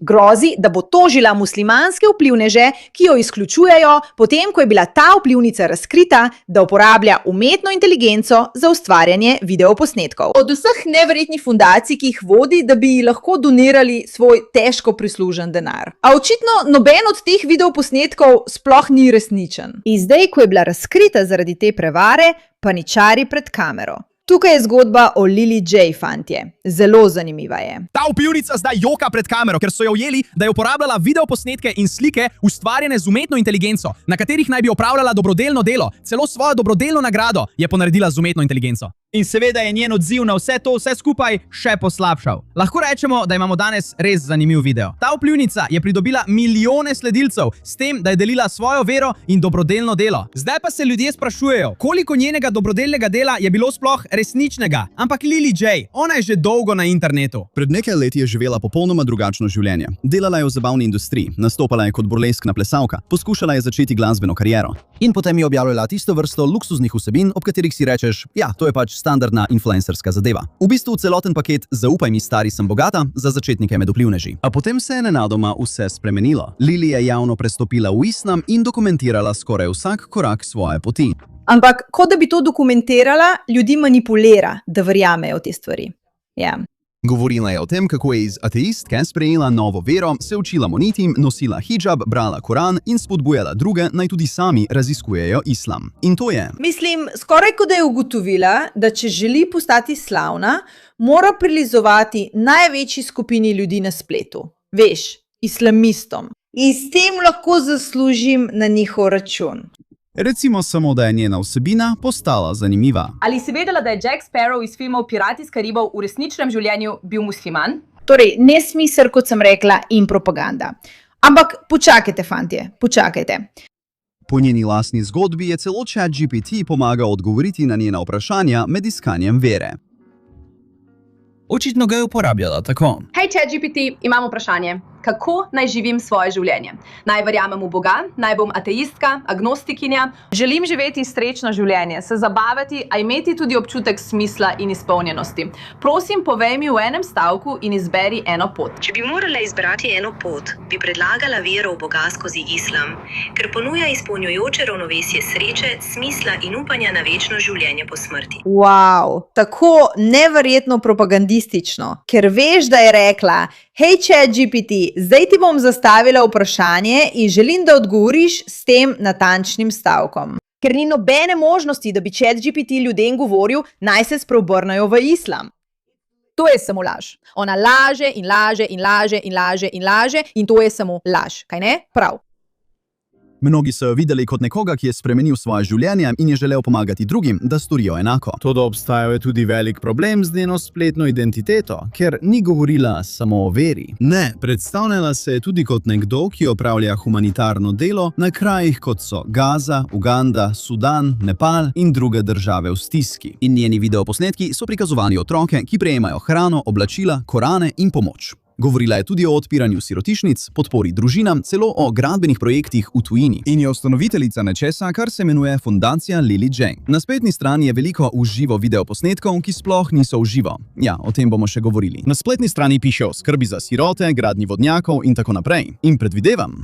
Grozi, da bo tožila muslimanske vplivneže, ki jo izključujejo, potem ko je bila ta vplivnica razkrita, da uporablja umetno inteligenco za ustvarjanje videoposnetkov. Od vseh neverjetnih fundacij, ki jih vodi, da bi lahko donirali svoj težko prislužen denar. A očitno noben od teh videoposnetkov sploh ni resničen. In zdaj, ko je bila razkrita zaradi te prevare, paničari pred kamero. Tukaj je zgodba o Lili J, fantje. Zelo zanimiva je. Ta vplivnica zdaj joka pred kamero, ker so jo ujeli, da je uporabljala videoposnetke in slike ustvarjene z umetno inteligenco, na katerih naj bi opravljala dobrodelno delo. Celo svojo dobrodelno nagrado je ponaredila z umetno inteligenco. In seveda je njen odziv na vse to, vse skupaj še poslabšal. Lahko rečemo, da imamo danes res zanimiv video. Ta vplivnica je pridobila milijone sledilcev s tem, da je delila svojo vero in dobrodelno delo. Zdaj pa se ljudje sprašujejo, koliko njenega dobrodelnega dela je bilo sploh resničnega. Ampak Lili J, ona je že dolgo na internetu. Pred nekaj leti je živela popolnoma drugačno življenje. Delala je v zabavni industriji, nastopala je kot burleskna plesalka, poskušala je začeti glasbeno kariero. In potem je objavljala tisto vrsto luksuznih vsebin, ob katerih si rečeš, ja, to je pač standardna influencerska zadeva. V bistvu celoten paket zaupaj mi, stari, sem bogata za začetnike med vplivneži. A potem se je nenadoma vse spremenilo. Lili je javno prestopila v islam in dokumentirala skoraj vsak korak svoje poti. Ampak, kot da bi to dokumentirala, ljudi manipulira, da verjamejo te stvari. Ja. Govorila je o tem, kako je iz ateistke sprejela novo vero, se učila monitim, nosila hijab, brala Koran in spodbujala druge, naj tudi sami raziskujejo islam. In to je... Mislim, skoraj kot da je ugotovila, da če želi postati slavna, mora prilizovati največji skupini ljudi na spletu. Veš, islamistom. In s tem lahko zaslužim na njihov račun. Recimo samo, da je njena vsebina postala zanimiva. Ali si vedela, da je Jack Sparrow iz filmov Pirati iz Karibov v resničnem življenju bil musliman? Torej, nesmisel, kot sem rekla, in propaganda. Ampak počakajte, fantje, počakajte. Po njeni lastni zgodbi je celo ChatGPT pomagal odgovoriti na njena vprašanja med iskanjem vere. Očitno ga je uporabljala tako. Hej, ChatGPT, imam vprašanje. Kako naj živim svoje življenje? Naj verjamem v Boga, naj bom ateistka, agnostikinja? Želim živeti srečno življenje, se zabavati, a imeti tudi občutek smisla in izpolnjenosti. Prosim, povej mi v enem stavku in izberi eno pot. Če bi morala izbrati eno pot, bi predlagala vero v Boga skozi islam, ker ponuja izpolnjujoče ravnovesje sreče, smisla in upanja na večno življenje po smrti. Wow, tako neverjetno propagandistično, ker veš, da je rekla, hej, ChatGPT, zdaj ti bom zastavila vprašanje in želim, da odgovoriš s tem natančnim stavkom. Ker ni nobene možnosti, da bi ChatGPT ljudem govoril, naj se spreobrnejo v islam. To je samo laž. Ona laže in laže in laže in laže in laže in to je samo laž, kaj ne? Prav. Mnogi so jo videli kot nekoga, ki je spremenil svoje življenje in je želel pomagati drugim, da storijo enako. Toda obstajal je tudi velik problem z njeno spletno identiteto, ker ni govorila samo o veri. Ne, predstavljala se je tudi kot nekdo, ki opravlja humanitarno delo na krajih kot so Gaza, Uganda, Sudan, Nepal in druge države v stiski. In njeni videoposnetki so prikazovali otroke, ki prejemajo hrano, oblačila, Korane in pomoč. Govorila je tudi o odpiranju sirotišnic, podpori družinam, celo o gradbenih projektih v tujini. In je ustanoviteljica nečesa, kar se imenuje Fundacija Lili J. Na spletni strani je veliko uživo videoposnetkov, ki sploh niso uživo. Ja, o tem bomo še govorili. Na spletni strani piše o skrbi za sirote, gradnji vodnjakov in tako naprej. In predvidevam.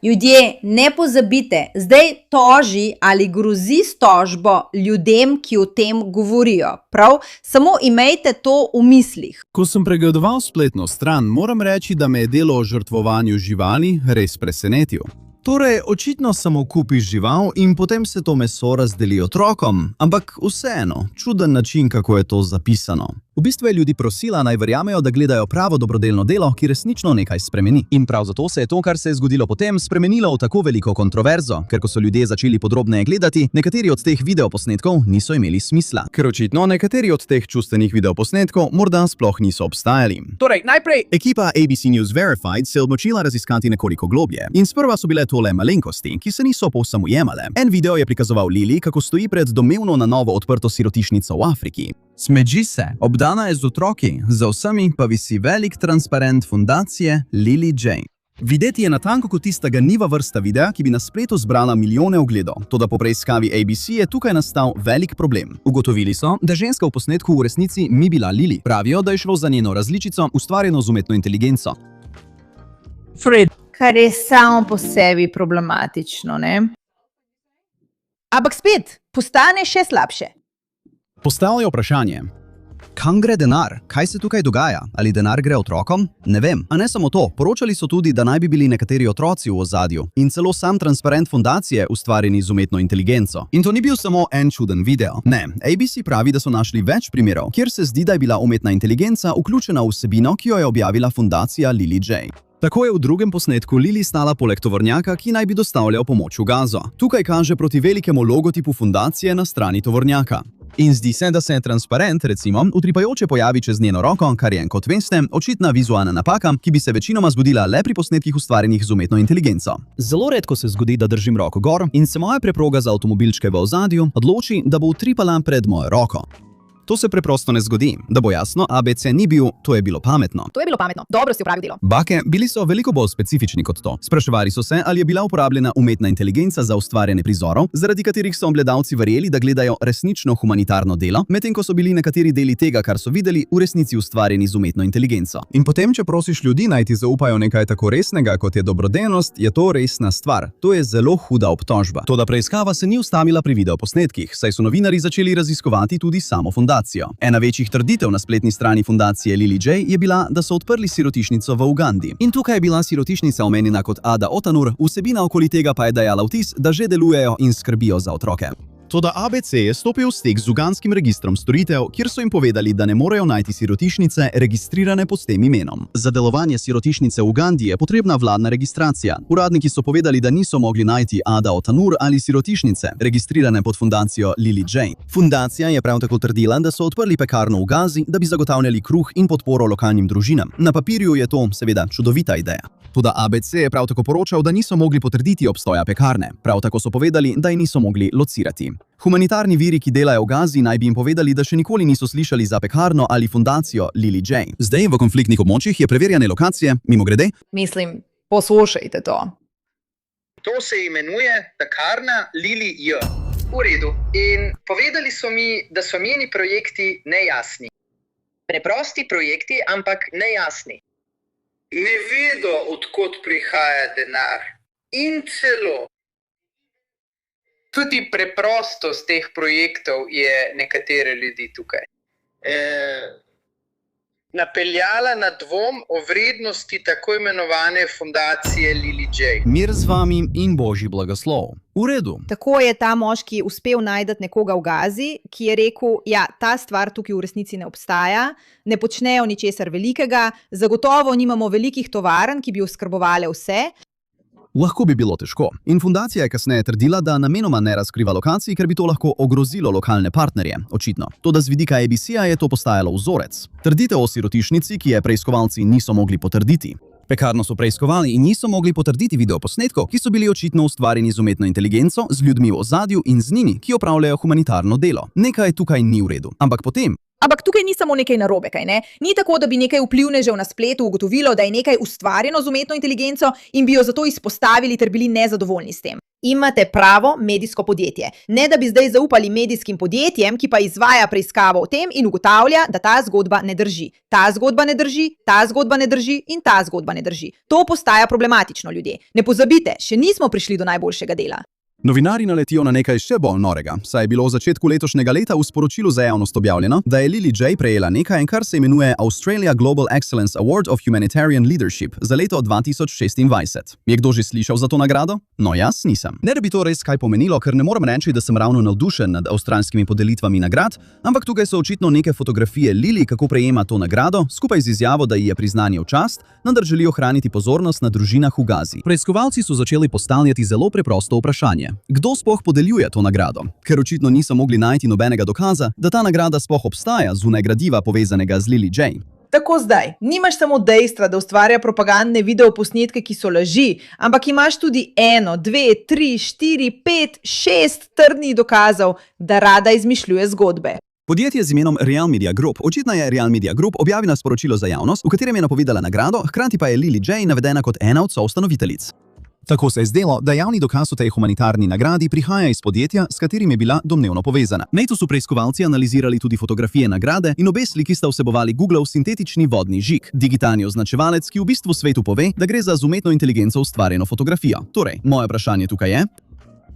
Ljudje, ne pozabite, zdaj toži ali grozi s tožbo ljudem, ki o tem govorijo. Prav, samo imejte to v mislih. Ko sem pregledoval spletno stran, moram reči, da me je delo o žrtvovanju živali res presenetil. Torej, očitno samo kupiš žival in potem se to meso razdeli otrokom, ampak vseeno, čuden način, kako je to zapisano. V bistvu je ljudi prosila, naj verjamejo, da gledajo pravo dobrodelno delo, ki resnično nekaj spremeni. In prav zato se je to, kar se je zgodilo potem, spremenilo v tako veliko kontroverzo, ker ko so ljudje začeli podrobneje gledati, nekateri od teh videoposnetkov niso imeli smisla. Ker očitno nekateri od teh čustvenih videoposnetkov morda sploh niso obstajali. Torej, najprej... Ekipa ABC News Verified se je odločila raziskati nekoliko globje. In sprva so bile tole malenkosti, ki se niso povsem ujemale. En video je prikazoval Lili, kako stoji pred domnevno na novo odprto sirotišnico v Afriki. Smeđi se, obdana je z otroki, za vsemi pa visi velik transparent fundacije Lili J. Videti je natanko kot tista ganljiva vrsta videa, ki bi na spletu zbrala milijone ogledov. Toda po preiskavi ABC je tukaj nastal velik problem. Ugotovili so, da ženska v posnetku v resnici ni bila Lili. Pravijo, da je šlo za njeno različico, ustvarjeno z umetno inteligenco. Fred. Kar je samo po sebi problematično, ne? Ampak spet, postane še slabše. Postavljajo vprašanje. Kam gre denar? Kaj se tukaj dogaja? Ali denar gre otrokom? Ne vem. A ne samo to, poročali so tudi, da naj bi bili nekateri otroci v ozadju in celo sam transparent fundacije ustvarjeni z umetno inteligenco. In to ni bil samo en čuden video. Ne, ABC pravi, da so našli več primerov, kjer se zdi, da je bila umetna inteligenca vključena v vsebino, ki jo je objavila fundacija Lily J. Tako je v drugem posnetku Lily stala poleg tovornjaka, ki naj bi dostavljal pomoč v Gazo. Tukaj kaže proti velikemu logotipu fundacije na strani tovornjaka. In zdi se, da se transparent, recimo, utripajoče pojavi čez njeno roko, kar je, kot veste, očitna vizualna napaka, ki bi se večinoma zgodila le pri posnetkih ustvarjenih z umetno inteligenco. Zelo redko se zgodi, da držim roko gor in se moja preproga za avtomobilčke v ozadju odloči, da bo utripala pred mojo roko. To se preprosto ne zgodi. Da bo jasno, ABC ni bil, to je bilo pametno. To je bilo pametno, dobro si opravil delo. Bake bili so veliko bolj specifični kot to. Spraševali so se, ali je bila uporabljena umetna inteligenca za ustvarjanje prizorov, zaradi katerih so gledalci verjeli, da gledajo resnično humanitarno delo, medtem ko so bili nekateri deli tega, kar so videli, v resnici ustvarjeni z umetno inteligenco. In potem, če prosiš ljudi, naj ti zaupajo nekaj tako resnega, kot je dobrodelnost, je to resna stvar. To je zelo huda obtožba. Toda preiskava se ni ustavila pri videoposnetkih, saj so novinarji začeli raziskovati tudi samo fundacijo. Ena večjih trditev na spletni strani fundacije Lily J je bila, da so odprli sirotišnico v Ugandi. In tukaj je bila sirotišnica omenjena kot Ada Otanur, vsebina okoli tega pa je dajala vtis, da že delujejo in skrbijo za otroke. Toda ABC je stopil v stik z uganskim registrom storitev, kjer so jim povedali, da ne morejo najti sirotišnice registrirane pod tem imenom. Za delovanje sirotišnice v Ugandi je potrebna vladna registracija. Uradniki so povedali, da niso mogli najti Ada Otanur ali sirotišnice, registrirane pod fundacijo Lily J. Fundacija je prav tako trdila, da so odprli pekarno v Gazi, da bi zagotavljali kruh in podporo lokalnim družinam. Na papirju je to seveda čudovita ideja. Toda ABC je prav tako poročal, da niso mogli potrditi obstoja pekarne. Prav tako so povedali, da ji niso mogli locirati. Humanitarni viri, ki delajo v Gazi, naj bi jim povedali, da še nikoli niso slišali za pekarno ali fundacijo Lily J. Zdaj v konfliktnih območjih je preverjanje lokacije, mimogrede. Mislim, poslušajte to. To se imenuje pekarna Lily J. V redu. In povedali so mi, da so njeni projekti nejasni. Preprosti projekti, ampak nejasni. Ne vedo, odkot prihaja denar. In celo tudi preprostost teh projektov je nekatere ljudi tukaj napeljala na dvom o vrednosti tako imenovane fundacije Lily J. Mir z vami in božji blagoslov. V redu. Tako je ta moški uspel najti nekoga v Gazi, ki je rekel, ja, ta stvar tukaj v resnici ne obstaja, ne počnejo ničesar velikega, zagotovo nimamo velikih tovarn, ki bi oskrbovale vse. Lahko bi bilo težko. In fundacija je kasneje trdila, da namenoma ne razkriva lokacij, ker bi to lahko ogrozilo lokalne partnerje, očitno. Toda z vidika ABC-ja je to postajalo vzorec. Trditev o sirotišnici, ki je preiskovalci niso mogli potrditi. Pekarno so preiskovali in niso mogli potrditi videoposnetkov, ki so bili očitno ustvarjeni z umetno inteligenco, z ljudmi v ozadju in z njimi, ki opravljajo humanitarno delo. Nekaj tukaj ni v redu. Ampak potem... Ampak tukaj ni samo nekaj narobe, kaj ne? Ni tako, da bi nekaj vplivnežev na spletu ugotovilo, da je nekaj ustvarjeno z umetno inteligenco in bi jo zato izpostavili ter bili nezadovoljni s tem. Imate pravo medijsko podjetje. Ne, da bi zdaj zaupali medijskim podjetjem, ki pa izvaja preiskavo o tem in ugotavlja, da ta zgodba ne drži. Ta zgodba ne drži, ta zgodba ne drži in ta zgodba ne drži. To postaja problematično, ljudje. Ne pozabite, še nismo prišli do najboljšega dela. Novinari naletijo na nekaj še bolj norega, saj je bilo v začetku letošnjega leta v sporočilu za javnost objavljeno, da je Lily J prejela nekaj, kar se imenuje Australia Global Excellence Award of Humanitarian Leadership za leto 2026. Je kdo že slišal za to nagrado? No, jaz nisem. Ne da bi to res kaj pomenilo, ker ne moram reči, da sem ravno navdušen nad avstralskimi podelitvami nagrad, ampak tukaj so očitno neke fotografije Lily, kako prejema to nagrado, skupaj z izjavo, da ji je priznanje v čast, vendar želi ohraniti pozornost na družinah v Gazi. Preiskovalci so začeli postavljati zelo preprosto vprašanje. Kdo sploh podeljuje to nagrado? Ker očitno niso mogli najti nobenega dokaza, da ta nagrada sploh obstaja zunaj gradiva povezanega z Lily J. Tako zdaj, nimaš samo dejstva, da ustvarja propagandne videoposnetke, ki so laži, ampak imaš tudi 1, 2, 3, 4, 5, 6 trdnih dokazov, da rada izmišljuje zgodbe. Podjetje z imenom Real Media Group, očitno je Real Media Group objavila sporočilo za javnost, v katerem je napovedala nagrado, hkrati pa je Lily J navedena kot ena od soustanoviteljic. Tako se je zdelo, da javni dokaz o tej humanitarni nagradi prihaja iz podjetja, s katerim je bila domnevno povezana. Nato so preiskovalci analizirali tudi fotografije nagrade in obe sliki sta vsebovali Googlov sintetični vodni žig, digitalni označevalec, ki v bistvu svetu pove, da gre za z umetno inteligenco ustvarjeno fotografijo. Torej, moje vprašanje tukaj je: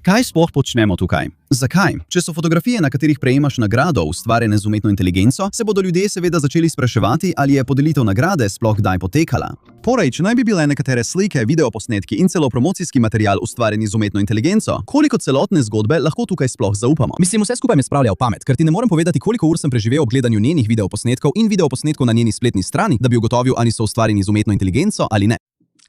kaj sploh počnemo tukaj? Zakaj? Če so fotografije, na katerih prejemaš nagrado, ustvarjene z umetno inteligenco, se bodo ljudje seveda začeli spraševati, ali je podelitev nagrade sploh kdaj potekala. Torej, če naj bi bile nekatere slike, videoposnetki in celo promocijski material ustvarjeni z umetno inteligenco, koliko celotne zgodbe lahko tukaj sploh zaupamo? Mislim, vse skupaj me spravlja v pamet, ker ti ne morem povedati, koliko ur sem preživel ob gledanju njenih videoposnetkov in videoposnetkov na njeni spletni strani, da bi ugotovil, ali so ustvarjeni z umetno inteligenco ali ne.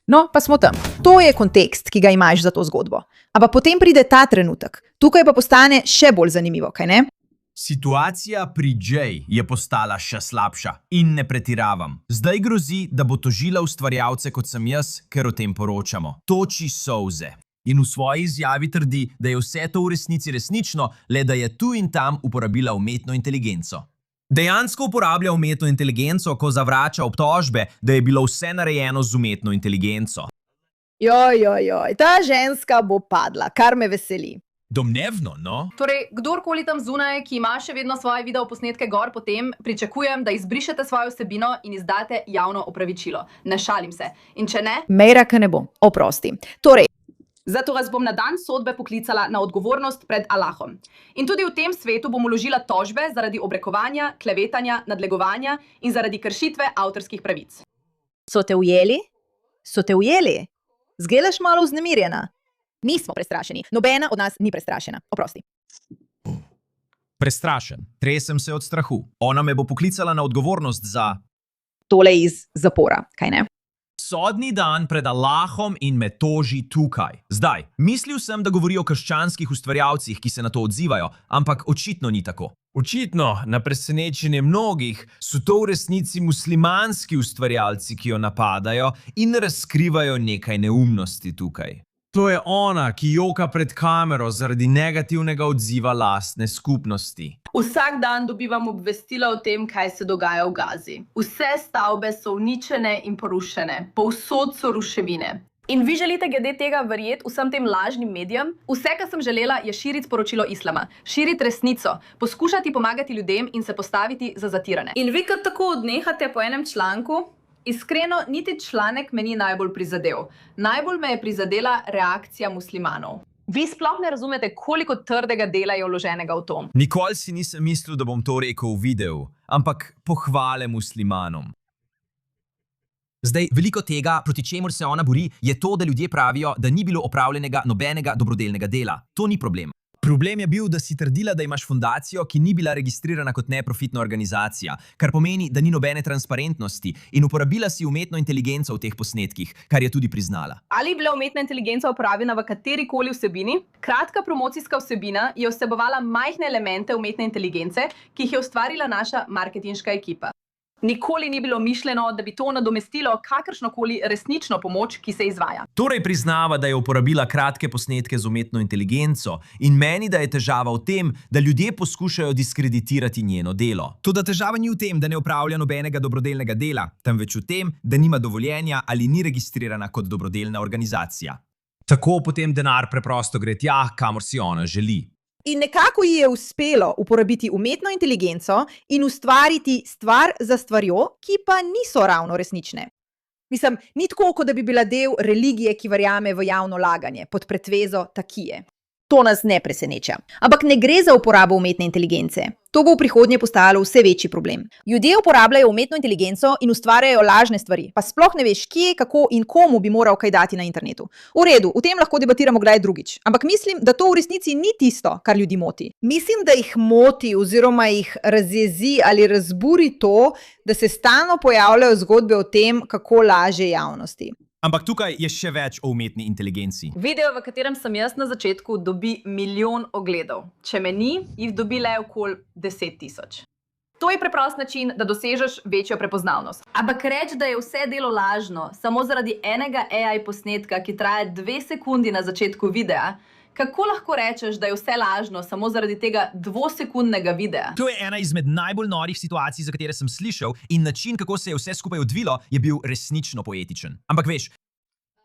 No, pa smo tam. To je kontekst, ki ga imaš za to zgodbo. Ampak potem pride ta trenutek. Tukaj pa postane še bolj zanimivo, kaj ne? Situacija pri Jay je postala še slabša in ne pretiravam. Zdaj grozi, da bo tožila ustvarjalce kot sem jaz, ker o tem poročamo. Toči solze. In v svoji izjavi trdi, da je vse to v resnici resnično, le da je tu in tam uporabila umetno inteligenco. Dejansko uporablja umetno inteligenco, ko zavrača obtožbe, da je bilo vse narejeno z umetno inteligenco. Joj, ta ženska bo padla, kar me veseli. Domnevno, no? Torej, kdorkoli tam zunaj, ki ima še vedno svoje videoposnetke gor, potem pričakujem, da izbrišete svojo vsebino in izdate javno opravičilo. Ne šalim se. In če ne, Mejraka ne bo, oprosti. Torej, zato vas bom na dan sodbe poklicala na odgovornost pred Allahom. In tudi v tem svetu bom vložila tožbe zaradi obrekovanja, klevetanja, nadlegovanja in zaradi kršitve avtorskih pravic. so te ujeli? So te ujeli? Zgledaš malo vznemirjena. Nismo prestrašeni. Nobena od nas ni prestrašena. Oprosti. Prestrašen. Tresem se od strahu. Ona me bo poklicala na odgovornost za Tole iz zapora, kaj ne? sodni dan pred Allahom in me toži tukaj. Zdaj, mislil sem, da govori o krščanskih ustvarjalcih, ki se na to odzivajo, ampak očitno ni tako. Očitno, na presenečenje mnogih, so to v resnici muslimanski ustvarjalci, ki jo napadajo in razkrivajo nekaj neumnosti tukaj. To je ona, ki joka pred kamero zaradi negativnega odziva lastne skupnosti. Vsak dan dobivam obvestila o tem, kaj se dogaja v Gazi. Vse stavbe so uničene in porušene. Povsod so ruševine. In vi želite glede tega verjeti vsem tem lažnim medijem? Vse, kar sem želela, je širiti sporočilo islama. Širiti resnico. Poskušati pomagati ljudem in se postaviti za zatirane. In vi kar tako odnehate po enem članku? Iskreno, niti članek me ni najbolj prizadel. Najbolj me je prizadela reakcija muslimanov. Vi sploh ne razumete, koliko trdega dela je vloženega v to. Nikoli si nisem mislil, da bom to rekel v videu, ampak pohvale muslimanom. Zdaj, veliko tega, proti čemur se ona bori, je to, da ljudje pravijo, da ni bilo opravljenega nobenega dobrodelnega dela. To ni problem. Problem je bil, da si trdila, da imaš fundacijo, ki ni bila registrirana kot neprofitna organizacija, kar pomeni, da ni nobene transparentnosti, in uporabila si umetno inteligenco v teh posnetkih, kar je tudi priznala. Ali je bila umetna inteligenca uporabljena v katerikoli vsebini? Kratka promocijska vsebina je vsebovala majhne elemente umetne inteligence, ki jih je ustvarila naša marketinška ekipa. Nikoli ni bilo mišljeno, da bi to nadomestilo kakršnokoli resnično pomoč, ki se izvaja. Torej priznava, da je uporabila kratke posnetke z umetno inteligenco in meni, da je težava v tem, da ljudje poskušajo diskreditirati njeno delo. Toda težava ni v tem, da ne opravlja nobenega dobrodelnega dela, temveč v tem, da nima dovoljenja ali ni registrirana kot dobrodelna organizacija. Tako potem denar preprosto gre tja, kamor si ona želi. In nekako ji je uspelo uporabiti umetno inteligenco in ustvariti stvar za stvarjo, ki pa niso ravno resnične. Mislim, ni tako, kot da bi bila del religije, ki verjame v javno laganje, pod pretvezo takije. To nas ne preseneča. Ampak ne gre za uporabo umetne inteligence. To bo v prihodnje postalo vse večji problem. Ljudje uporabljajo umetno inteligenco in ustvarjajo lažne stvari, pa sploh ne veš, kje, kako in komu bi moral kaj dati na internetu. V redu, o tem lahko debatiramo kdaj drugič, ampak mislim, da to v resnici ni tisto, kar ljudi moti. Mislim, da jih moti oziroma jih razjezi ali razburi to, da se stalno pojavljajo zgodbe o tem, kako laže javnosti. Ampak tukaj je še več o umetni inteligenci. Video, v katerem sem jaz na začetku, dobi 1 milijon ogledov. Če me ni, jih dobi le okoli 10 000. To je preprost način, da dosežeš večjo prepoznavnost. Ampak reči, da je vse delo lažno, samo zaradi enega AI posnetka, ki traja 2 sekundi na začetku videa, kako lahko rečeš, da je vse lažno samo zaradi tega 2-sekundnega videa? To je ena izmed najbolj norih situacij, za katere sem slišal, in način, kako se je vse skupaj odvilo, je bil resnično poetičen. Ampak veš,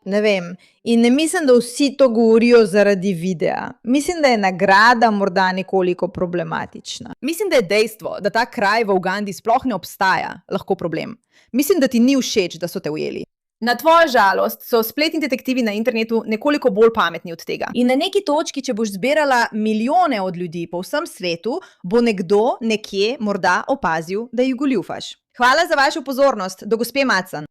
Ne vem. In ne mislim, da vsi to govorijo zaradi videa. Mislim, da je nagrada morda nekoliko problematična. Mislim, da je dejstvo, da ta kraj v Ugandi sploh ne obstaja, lahko problem. Mislim, da ti ni všeč, da so te ujeli. Na tvojo žalost so spletni detektivi na internetu nekoliko bolj pametni od tega. In na neki točki, če boš zbirala milijone od ljudi po vsem svetu, bo nekdo nekje morda opazil, da jih goljufaš. Hvala za vašo pozornost. Do gospe Macen.